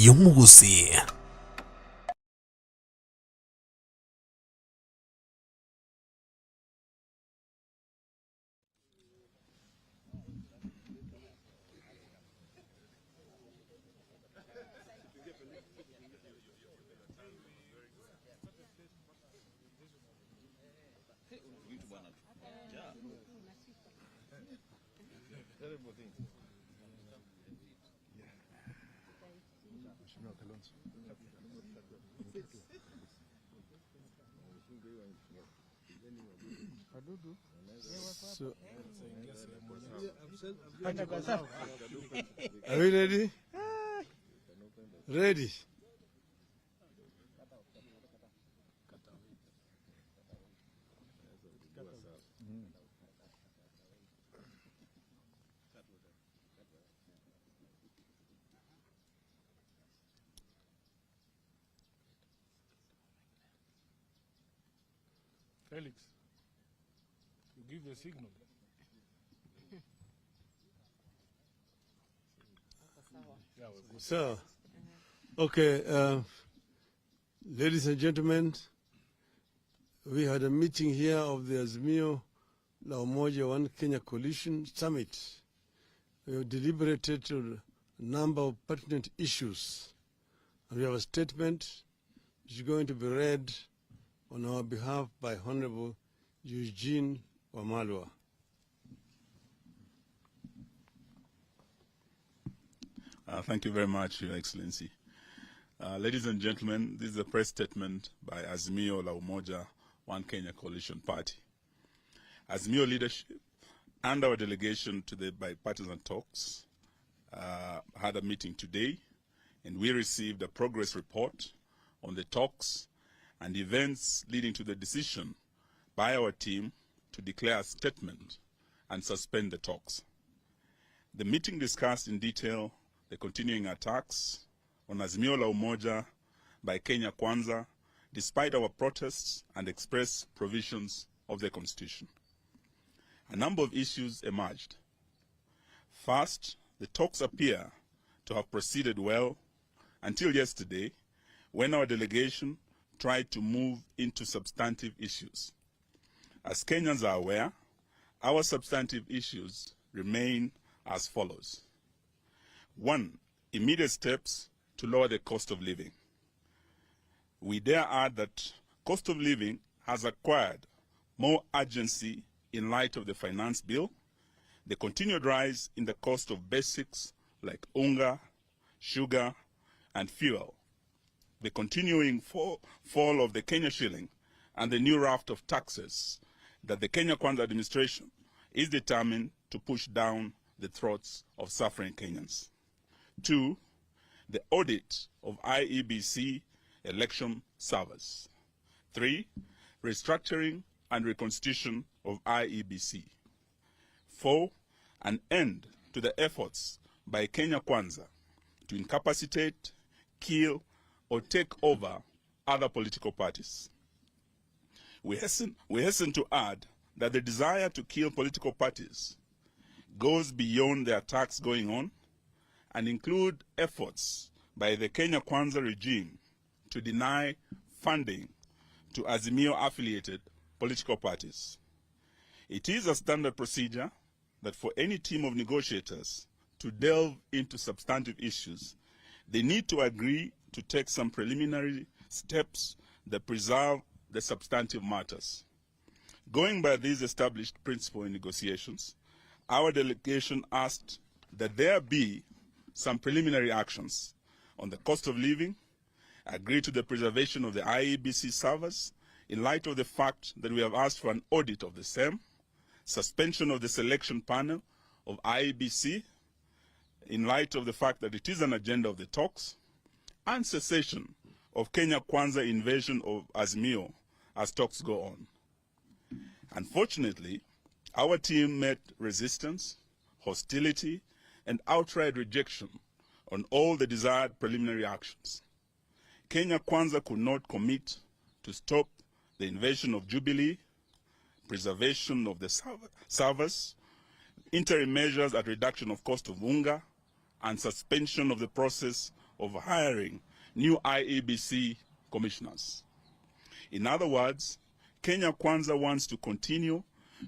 y'omugusi. So, are we ready? Ready. Felix, you give a signal. So, okay, ladies and gentlemen, we had a meeting here of the Azimio La Umoja One Kenya Coalition Summit. We have deliberated on a number of pertinent issues. And we have a statement which is going to be read on our behalf by Honorable Eugene Wamalwa. Thank you very much, Your Excellency. Ladies and gentlemen, this is a press statement by Azimio La Umoja One Kenya Coalition Party. Azimio leadership and our delegation to the bipartisan talks had a meeting today, and we received a progress report on the talks and events leading to the decision by our team to declare a statement and suspend the talks. The meeting discussed in detail the continuing attacks on Azimio La Umoja by Kenya Kwanza, despite our protests and express provisions of the Constitution. A number of issues emerged. First, the talks appear to have proceeded well until yesterday, when our delegation tried to move into substantive issues. As Kenyans are aware, our substantive issues remain as follows. 1. Immediate steps to lower the cost of living. We dare add that cost of living has acquired more urgency in light of the finance bill, the continued rise in the cost of basics like unga, sugar, and fuel, the continuing fall of the Kenya shilling, and the new raft of taxes that the Kenya Kwanza administration is determined to push down the throats of suffering Kenyans. 2. The audit of IEBC election servers. 3. Restructuring and reconstitution of IEBC. 4. An end to the efforts by Kenya Kwanza to incapacitate, kill, or take over other political parties. We hasten to add that the desire to kill political parties goes beyond the attacks going on and include efforts by the Kenya Kwanza regime to deny funding to Azimio-affiliated political parties. It is a standard procedure that for any team of negotiators to delve into substantive issues, they need to agree to take some preliminary steps that preserve the substantive matters. Going by these established principles in negotiations, our delegation asked that there be some preliminary actions on the cost of living, agree to the preservation of the IEBC servers in light of the fact that we have asked for an audit of the same, suspension of the selection panel of IEBC in light of the fact that it is an agenda of the talks, and cessation of Kenya Kwanza invasion of Azimio as talks go on. Unfortunately, our team met resistance, hostility, and outright rejection on all the desired preliminary actions. Kenya Kwanza could not commit to stop the invasion of Jubilee, preservation of the servers, interim measures at reduction of cost of unga, and suspension of the process of hiring new IEBC commissioners. In other words, Kenya Kwanza wants to continue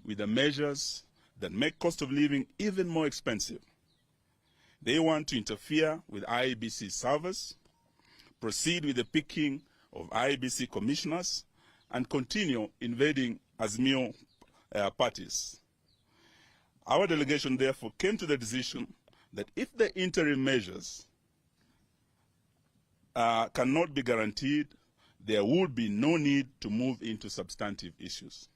with the measures that make cost of living even more expensive. They want to interfere with IEBC servers, proceed with the picking of IEBC commissioners, and continue invading Azimio parties. Our delegation therefore came to the decision that if the interim measures cannot be guaranteed, there would be no need to move into substantive issues.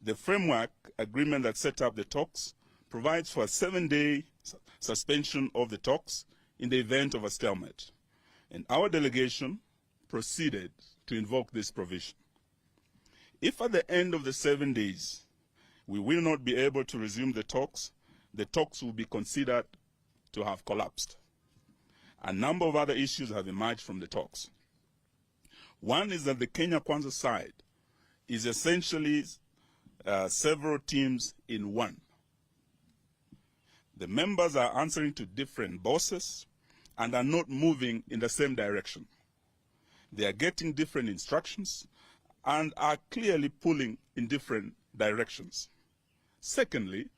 The framework agreement that set up the talks provides for a 7-day suspension of the talks in the event of a stalemate, and our delegation proceeded to invoke this provision. If at the end of the 7 days we will not be able to resume the talks will be considered to have collapsed. A number of other issues have emerged from the talks. One is that the Kenya Kwanza side is essentially several teams in one. The members are answering to different bosses and are not moving in the same direction. They are getting different instructions and are clearly pulling in different directions. Secondly,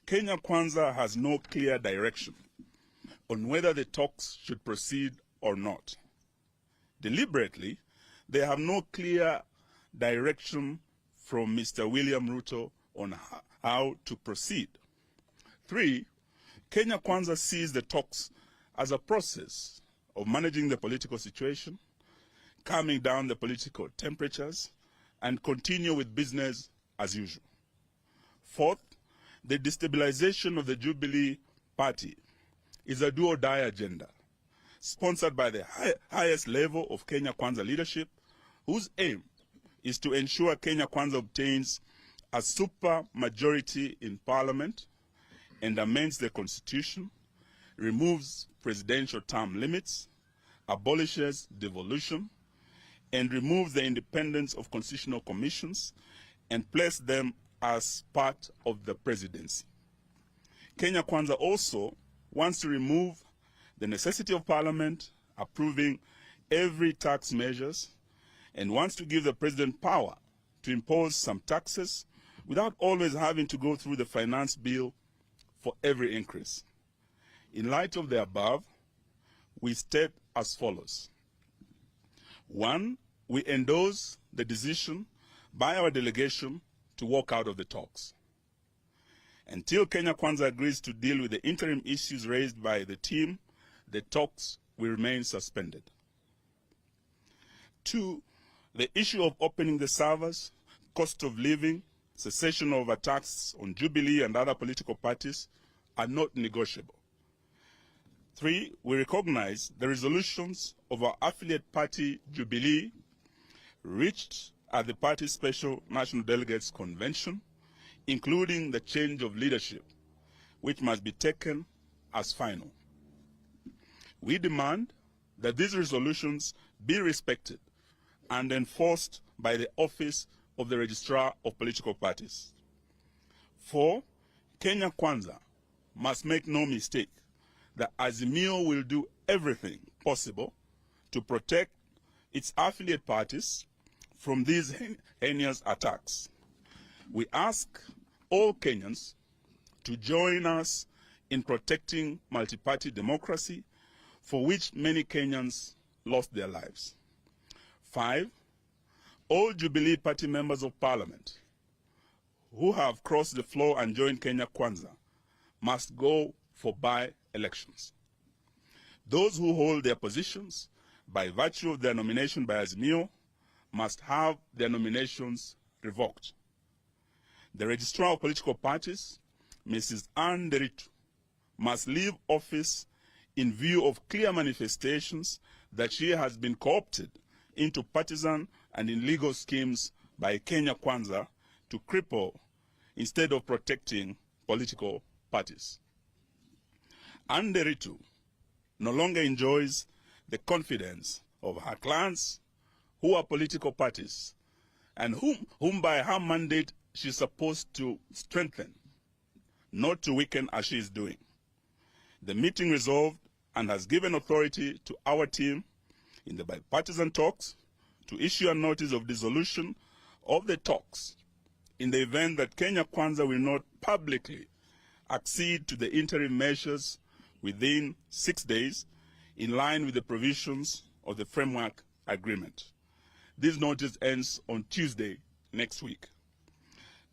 Kenya Kwanza has no clear direction on whether the talks should proceed or not. Deliberately, they have no clear direction from Mr. William Ruto on how to proceed. 3, Kenya Kwanza sees the talks as a process of managing the political situation, calming down the political temperatures, and continue with business as usual. 4th, the destabilization of the Jubilee Party is a do-or-die agenda, sponsored by the highest level of Kenya Kwanza leadership, whose aim is to ensure Kenya Kwanza obtains a super majority in parliament and amends the constitution, removes presidential term limits, abolishes devolution, and removes the independence of constitutional commissions and place them as part of the presidency. Kenya Kwanza also wants to remove the necessity of parliament approving every tax measures and wants to give the president power to impose some taxes without always having to go through the finance bill for every increase. In light of the above, we state as follows. 1, we endorse the decision by our delegation to walk out of the talks. Until Kenya Kwanza agrees to deal with the interim issues raised by the team, the talks will remain suspended. 2, the issue of opening the servers, cost of living, cessation of attacks on Jubilee and other political parties are not negotiable. 3, we recognize the resolutions of our affiliate party, Jubilee, reached at the party's Special National Delegates Convention, including the change of leadership, which must be taken as final. We demand that these resolutions be respected and enforced by the Office of the Registrar of Political Parties. 4, Kenya Kwanza must make no mistake that Azimio will do everything possible to protect its affiliate parties from these heinous attacks. We ask all Kenyans to join us in protecting multi-party democracy, for which many Kenyans lost their lives. 5, all Jubilee Party members of Parliament who have crossed the floor and joined Kenya Kwanza must go for by-elections. Those who hold their positions by virtue of their nomination by Azimio must have their nominations revoked. The Registrar of Political Parties, Mrs. Anne Deritu, must leave office in view of clear manifestations that she has been co-opted into partisan and illegal schemes by Kenya Kwanza to cripple instead of protecting political parties. Anne Deritu no longer enjoys the confidence of her clans, who are political parties, and whom by her mandate she is supposed to strengthen, not to weaken as she is doing. The meeting resolved and has given authority to our team in the bipartisan talks to issue a notice of dissolution of the talks in the event that Kenya Kwanza will not publicly accede to the interim measures within 6 days, in line with the provisions of the framework agreement. This notice ends on Tuesday next week.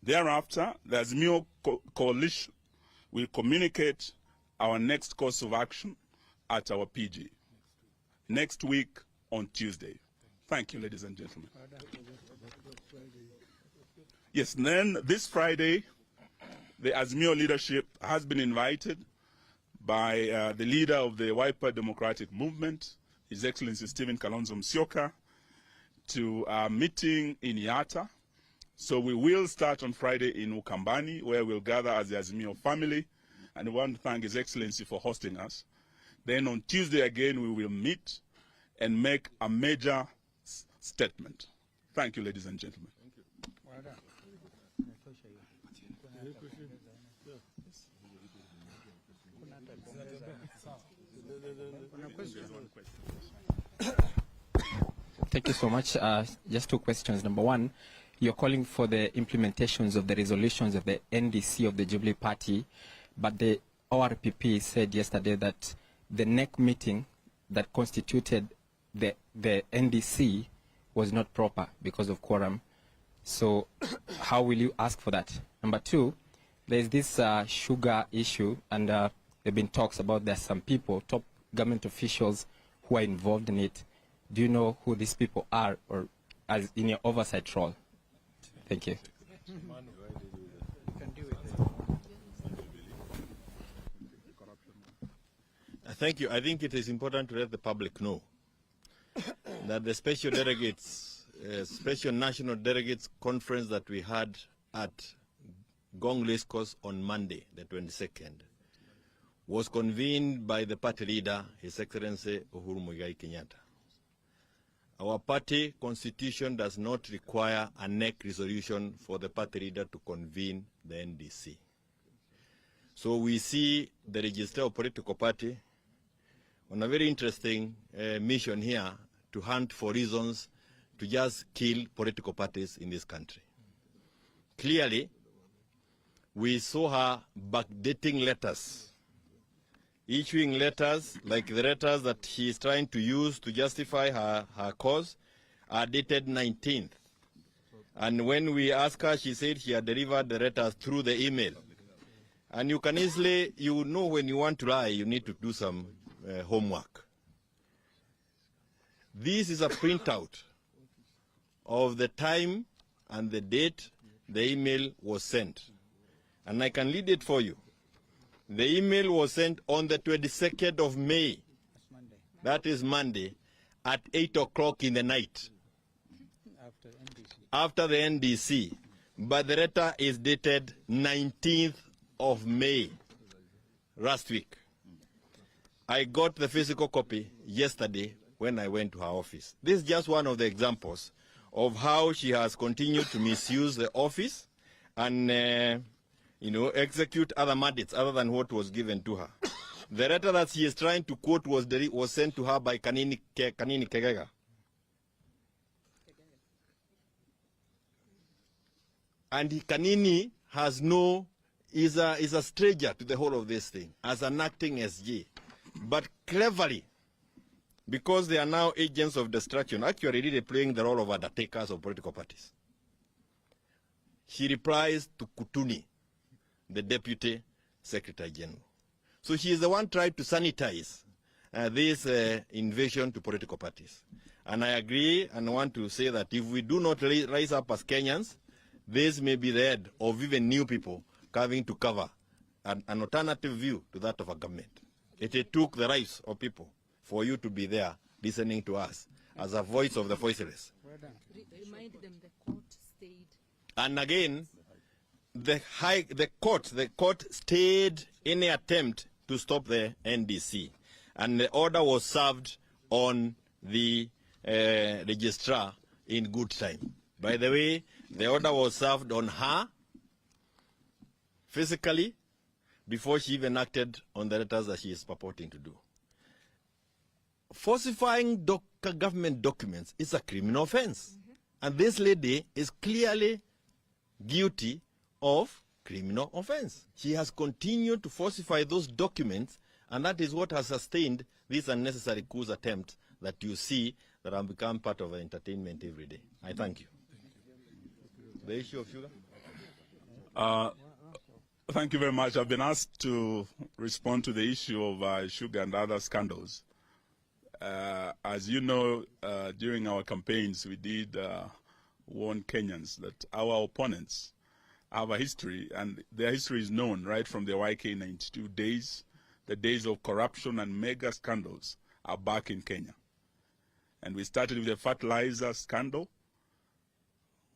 Thereafter, the Azimio coalition will communicate our next course of action at our PG next week on Tuesday. Thank you, ladies and gentlemen. Yes, then this Friday, the Azimio leadership has been invited by the leader of the Wiper Democratic Movement, His Excellency Stephen Kalonzo Musyoka, to a meeting in Yatta. So we will start on Friday in Ukambani, where we'll gather as the Azimio family, and we want to thank His Excellency for hosting us. Then on Tuesday again, we will meet and make a major statement. Thank you, ladies and gentlemen. Thank you so much. Just two questions. Number one, you're calling for the implementations of the resolutions of the NDC of the Jubilee Party, but the ORPP said yesterday that the NEC meeting that constituted the NDC was not proper because of quorum. So how will you ask for that? Number two, there's this sugar issue, and there have been talks about there's some people, top government officials, who are involved in it. Do you know who these people are, or as in your oversight role? Thank you. Thank you. I think it is important to let the public know that the special delegates, special national delegates conference that we had at Gong Race Course on Monday, the 22nd, was convened by the party leader, His Excellency Uhuru Muigai Kenyatta. Our party constitution does not require a NEC resolution for the party leader to convene the NDC. So we see the Register of Political Party on a very interesting mission here to hunt for reasons to just kill political parties in this country. Clearly, we saw her backdating letters, issuing letters like the letters that she is trying to use to justify her cause are dated 19th. And when we asked her, she said she had delivered the letters through the email. And you can easily, you know, when you want to lie, you need to do some homework. This is a printout of the time and the date the email was sent. And I can read it for you. The email was sent on the 22nd of May. That is Monday, at 8 o'clock in the night. After the NDC. But the letter is dated 19th of May, last week. I got the physical copy yesterday when I went to her office. This is just one of the examples of how she has continued to misuse the office and execute other mandates other than what was given to her. The letter that she is trying to quote was sent to her by Kanini Kegega. And Kanini has is a stranger to the whole of this thing as an acting SG. But cleverly, because they are now agents of destruction, actually really playing the role of undertakers of political parties, she replies to Kutuni, the Deputy Secretary General. So she is the one trying to sanitize this invasion to political parties. And I agree and want to say that if we do not rise up as Kenyans, this may be the end of even new people coming to cover an alternative view to that of a government. It took the rights of people for you to be there listening to us as a voice of the voiceless. Remind them the court stayed. And again, the court stayed any attempt to stop the NDC, and the order was served on the registrar in good time. By the way, the order was served on her physically before she even acted on the letters that she is purporting to do. falsifying government documents is a criminal offense. And this lady is clearly guilty of criminal offense. She has continued to falsify those documents, and that is what has sustained this unnecessary coup attempt that you see that have become part of our entertainment every day. I thank you. The issue of sugar? Thank you very much. I've been asked to respond to the issue of sugar and other scandals. As you know, during our campaigns, we did warn Kenyans that our opponents have a history, and their history is known right from the YK92 days. The days of corruption and mega scandals are back in Kenya. And we started with the fertilizer scandal.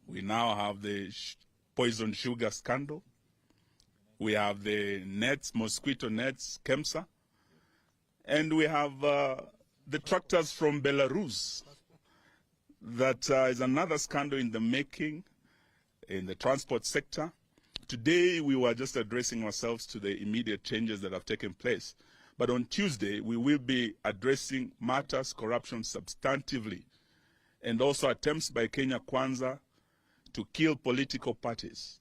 We now have the poison sugar scandal. We have the nets, mosquito nets, KEMSA. And we have the tractors from Belarus. That is another scandal in the making in the transport sector. Today, we were just addressing ourselves to the immediate changes that have taken place. But on Tuesday, we will be addressing matters, corruption substantively, and also attempts by Kenya Kwanza to kill political parties.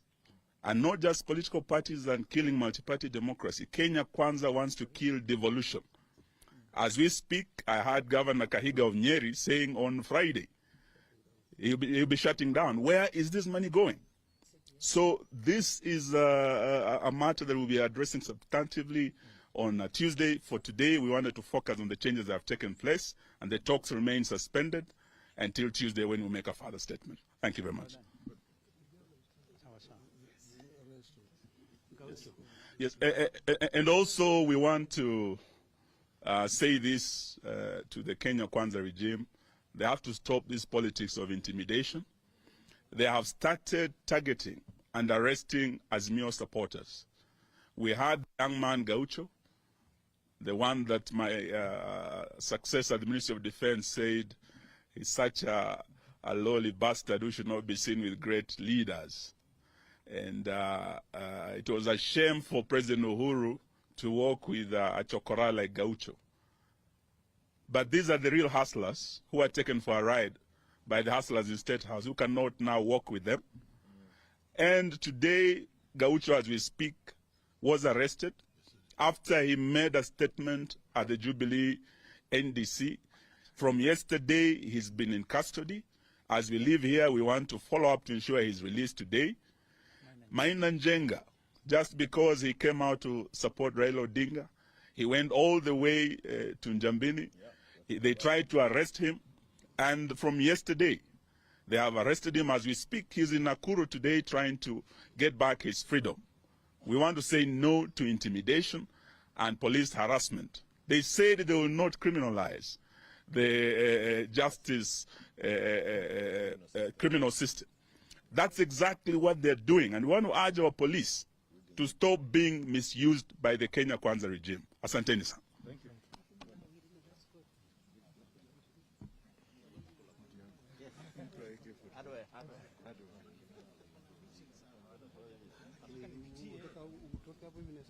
And not just political parties and killing multi-party democracy. Kenya Kwanza wants to kill devolution. As we speak, I heard Governor Kahiga of Nyeri saying on Friday, he'll be shutting down. Where is this money going? So this is a matter that we'll be addressing substantively on Tuesday. For today, we wanted to focus on the changes that have taken place, and the talks remain suspended until Tuesday when we make a further statement. Thank you very much. Yes, and also we want to say this to the Kenya Kwanza regime. They have to stop this politics of intimidation. They have started targeting and arresting Azimio supporters. We had young man Gaucho, the one that my successor at the Ministry of Defense said is such a lowly bastard who should not be seen with great leaders. And it was a shame for President Uhuru to work with a chokora like Gaucho. But these are the real hustlers who are taken for a ride by the hustlers in State House, who cannot now work with them. And today, Gaucho, as we speak, was arrested after he made a statement at the Jubilee NDC. From yesterday, he's been in custody. As we leave here, we want to follow up to ensure he's released today. Maina Njenga, just because he came out to support Raila Odinga, he went all the way to Njambini. They tried to arrest him, and from yesterday, they have arrested him. As we speak, he's in Nakuru today trying to get back his freedom. We want to say no to intimidation and police harassment. They said they will not criminalize the justice criminal system. That's exactly what they're doing, and we want to urge our police to stop being misused by the Kenya Kwanza regime. Asanteni sana. Thank you. Kutoka hapo hivi na